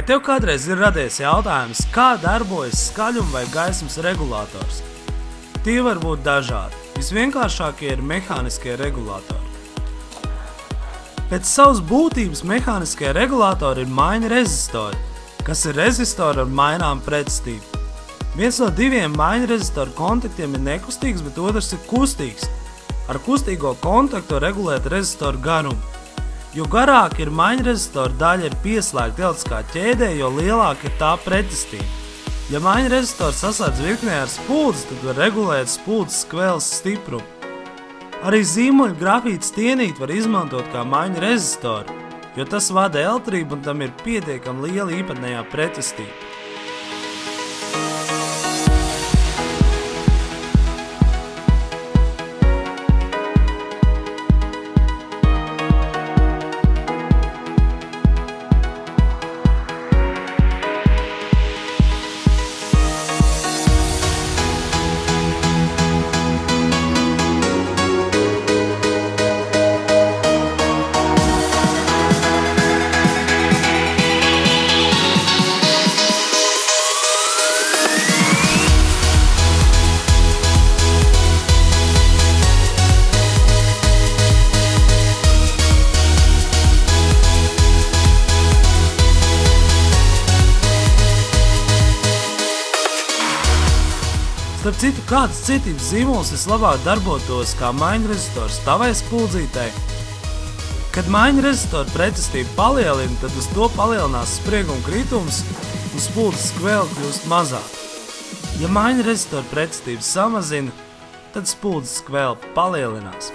Vai tev kādreiz ir radies jautājums, kā darbojas skaļuma vai gaismas regulators? Tie var būt dažādi. Visvienkāršākie ir mehāniskie regulatori. Pēc savas būtības mehāniskie regulatori ir maiņa rezistori, kas ir rezistori ar mainām pretstību. Viens no diviem maiņa rezistoru kontaktiem ir nekustīgs, bet otrs ir kustīgs. Ar kustīgo kontaktu regulēt rezistoru garumu. Jo garāk ir maiņa rezistora daļa ir pieslēgta elektriskā ķēdē, jo lielāka ir tā pretestība. Ja maiņa rezistors saslēdz virknē ar spuldzi, tad var regulēt spuldzi skvēles stiprumu. Arī zīmuļu grafīta stienīti var izmantot kā maiņa rezistoru, jo tas vada elektrību un tam ir pietiekami liela īpatnējā pretestība. Starp citu, kāds citības zīmols vislabāk darbotos kā maiņa rezistors tavai spuldzītei? Kad maiņa rezistora pretestība palielina, tad uz to palielinās sprieguma kritums un spuldzes skvēle kļūst mazāk. Ja maiņa rezistora pretestība samazina, tad spuldzes skvēle palielinās.